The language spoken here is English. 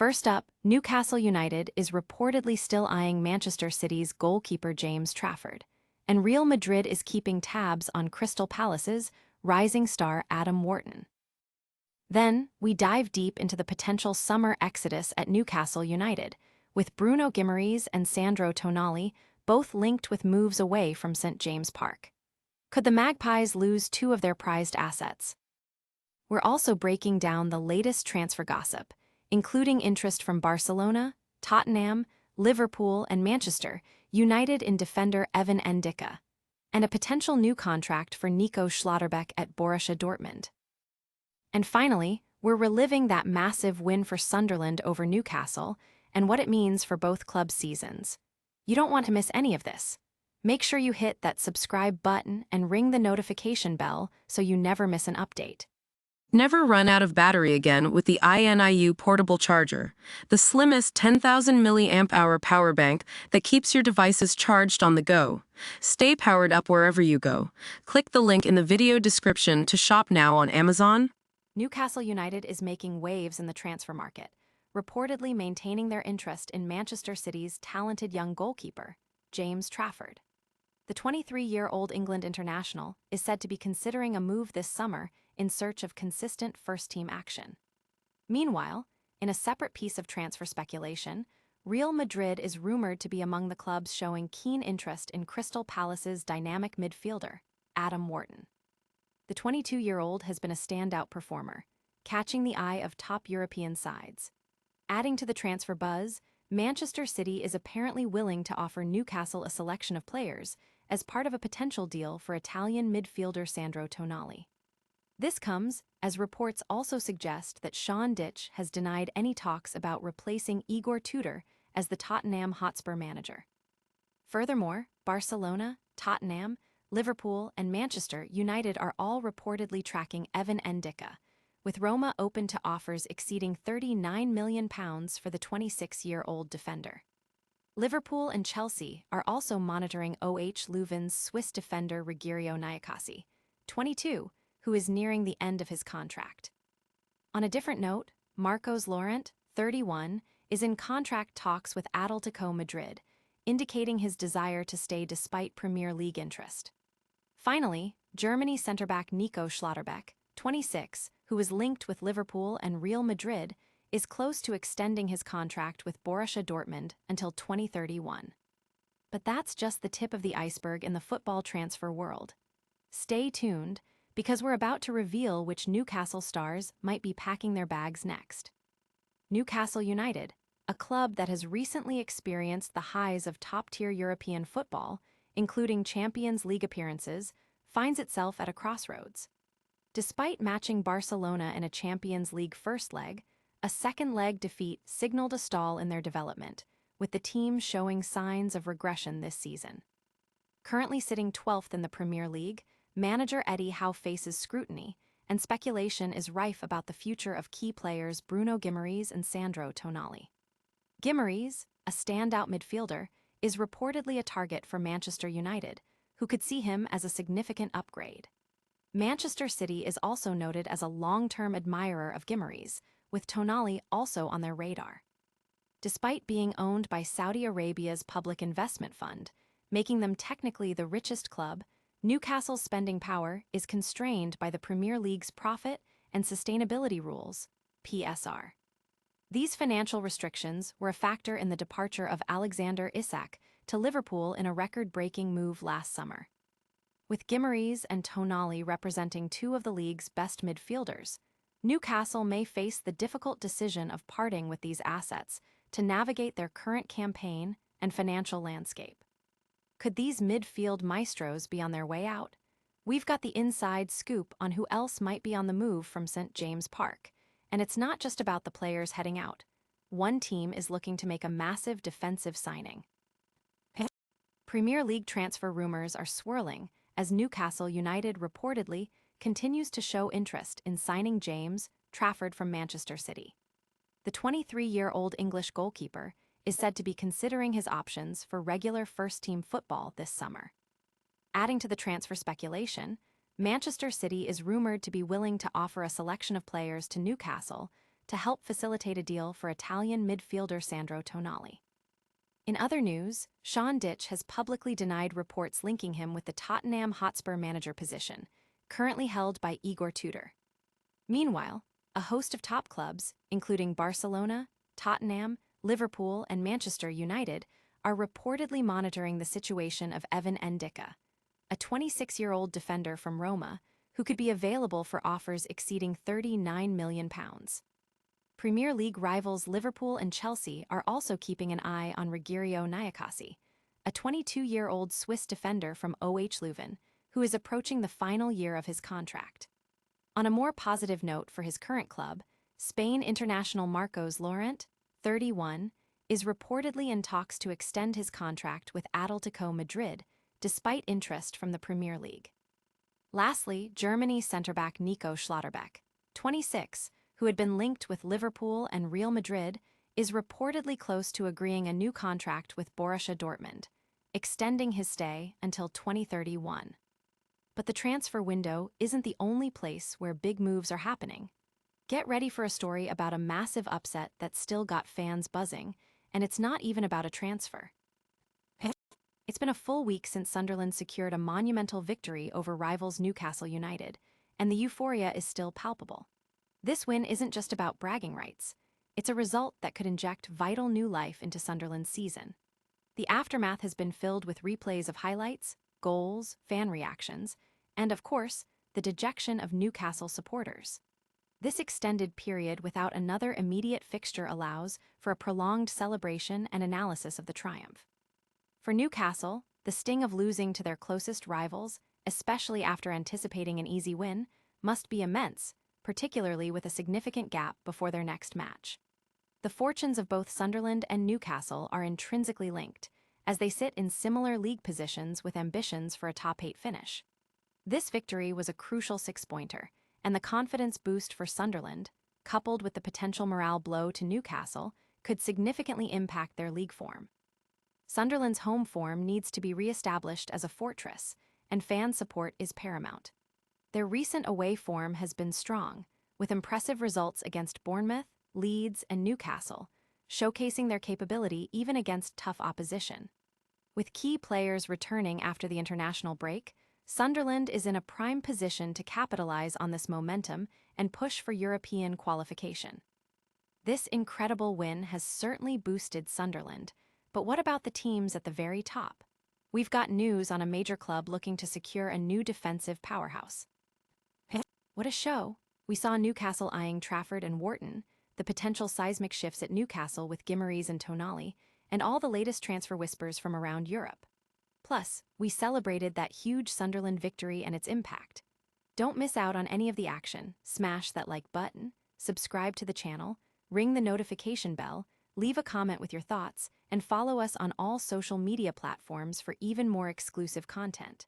First up, Newcastle United is reportedly still eyeing Manchester City's goalkeeper James Trafford, and Real Madrid is keeping tabs on Crystal Palace's rising star Adam Wharton. Then, we dive deep into the potential summer exodus at Newcastle United, with Bruno Guimaraes and Sandro Tonali both linked with moves away from St. James Park. Could the Magpies lose two of their prized assets? We're also breaking down the latest transfer gossip, including interest from Barcelona, Tottenham, Liverpool, and Manchester United in defender Evan Ndicka, and a potential new contract for Nico Schlotterbeck at Borussia Dortmund. And finally, we're reliving that massive win for Sunderland over Newcastle and what it means for both club seasons. You don't want to miss any of this. Make sure you hit that subscribe button and ring the notification bell so you never miss an update. Never run out of battery again with the INIU portable charger, the slimmest 10,000 mAh power bank that keeps your devices charged on the go. Stay powered up wherever you go. Click the link in the video description to shop now on Amazon. Newcastle United is making waves in the transfer market, reportedly maintaining their interest in Manchester City's talented young goalkeeper, James Trafford. The 23-year-old England international is said to be considering a move this summer in search of consistent first-team action. Meanwhile, in a separate piece of transfer speculation, Real Madrid is rumored to be among the clubs showing keen interest in Crystal Palace's dynamic midfielder, Adam Wharton. The 22-year-old has been a standout performer, catching the eye of top European sides. Adding to the transfer buzz, Manchester City is apparently willing to offer Newcastle a selection of players as part of a potential deal for Italian midfielder Sandro Tonali. This comes as reports also suggest that Sean Dyche has denied any talks about replacing Igor Tudor as the Tottenham Hotspur manager. Furthermore, Barcelona, Tottenham, Liverpool, and Manchester United are all reportedly tracking Evan Ndicka, with Roma open to offers exceeding £39 million for the 26-year-old defender. Liverpool and Chelsea are also monitoring OH Leuven's Swiss defender Rogerio Nyakasi, 22, who is nearing the end of his contract. On a different note, Marcos Llorente, 31, is in contract talks with Atletico Madrid, indicating his desire to stay despite Premier League interest. Finally, Germany centre-back Nico Schlotterbeck, 26, who is linked with Liverpool and Real Madrid, is close to extending his contract with Borussia Dortmund until 2031. But that's just the tip of the iceberg in the football transfer world. Stay tuned, because we're about to reveal which Newcastle stars might be packing their bags next. Newcastle United, a club that has recently experienced the highs of top-tier European football, including Champions League appearances, finds itself at a crossroads. Despite matching Barcelona in a Champions League first leg, a second-leg defeat signaled a stall in their development, with the team showing signs of regression this season. Currently sitting 12th in the Premier League, manager Eddie Howe faces scrutiny, and speculation is rife about the future of key players Bruno Guimaraes and Sandro Tonali. Guimaraes, a standout midfielder, is reportedly a target for Manchester United, who could see him as a significant upgrade. Manchester City is also noted as a long-term admirer of Guimaraes, with Tonali also on their radar. Despite being owned by Saudi Arabia's public investment fund, making them technically the richest club, Newcastle's spending power is constrained by the Premier League's Profit and Sustainability Rules, PSR. These financial restrictions were a factor in the departure of Alexander Isak to Liverpool in a record-breaking move last summer. With Guimaraes and Tonali representing two of the league's best midfielders, Newcastle may face the difficult decision of parting with these assets to navigate their current campaign and financial landscape. Could these midfield maestros be on their way out? We've got the inside scoop on who else might be on the move from St. James Park, and it's not just about the players heading out. One team is looking to make a massive defensive signing. Premier League transfer rumors are swirling as Newcastle United reportedly continues to show interest in signing James Trafford from Manchester City. The 23-year-old English goalkeeper is said to be considering his options for regular first-team football this summer. Adding to the transfer speculation, Manchester City is rumored to be willing to offer a selection of players to Newcastle to help facilitate a deal for Italian midfielder Sandro Tonali. In other news, Sean Dyche has publicly denied reports linking him with the Tottenham Hotspur manager position, currently held by Igor Tudor. Meanwhile, a host of top clubs, including Barcelona, Tottenham, Liverpool, and Manchester United, are reportedly monitoring the situation of Evan Ndicka, a 26-year-old defender from Roma who could be available for offers exceeding £39 million. Premier League rivals Liverpool and Chelsea are also keeping an eye on Rogerio Nyakasi, a 22-year-old Swiss defender from OH Leuven, who is approaching the final year of his contract. On a more positive note for his current club, Spain international Marcos Llorente, 31, is reportedly in talks to extend his contract with Atletico Madrid, despite interest from the Premier League. Lastly, Germany centre-back Nico Schlotterbeck, 26, who had been linked with Liverpool and Real Madrid, is reportedly close to agreeing a new contract with Borussia Dortmund, extending his stay until 2031. But the transfer window isn't the only place where big moves are happening. Get ready for a story about a massive upset that still got fans buzzing, and it's not even about a transfer. It's been a full week since Sunderland secured a monumental victory over rivals Newcastle United, and the euphoria is still palpable. This win isn't just about bragging rights. It's a result that could inject vital new life into Sunderland's season. The aftermath has been filled with replays of highlights, goals, fan reactions, and, of course, the dejection of Newcastle supporters. This extended period without another immediate fixture allows for a prolonged celebration and analysis of the triumph. For Newcastle, the sting of losing to their closest rivals, especially after anticipating an easy win, must be immense, particularly with a significant gap before their next match. The fortunes of both Sunderland and Newcastle are intrinsically linked, as they sit in similar league positions with ambitions for a top-8 finish. This victory was a crucial six-pointer, and the confidence boost for Sunderland, coupled with the potential morale blow to Newcastle, could significantly impact their league form. Sunderland's home form needs to be re-established as a fortress, and fan support is paramount. Their recent away form has been strong, with impressive results against Bournemouth, Leeds, and Newcastle, showcasing their capability even against tough opposition. With key players returning after the international break, Sunderland is in a prime position to capitalize on this momentum and push for European qualification. This incredible win has certainly boosted Sunderland, but what about the teams at the very top? We've got news on a major club looking to secure a new defensive powerhouse. What a show! We saw Newcastle eyeing Trafford and Wharton, the potential seismic shifts at Newcastle with Guimaraes and Tonali, and all the latest transfer whispers from around Europe. Plus, we celebrated that huge Sunderland victory and its impact. Don't miss out on any of the action. Smash that like button, subscribe to the channel, ring the notification bell, leave a comment with your thoughts, and follow us on all social media platforms for even more exclusive content.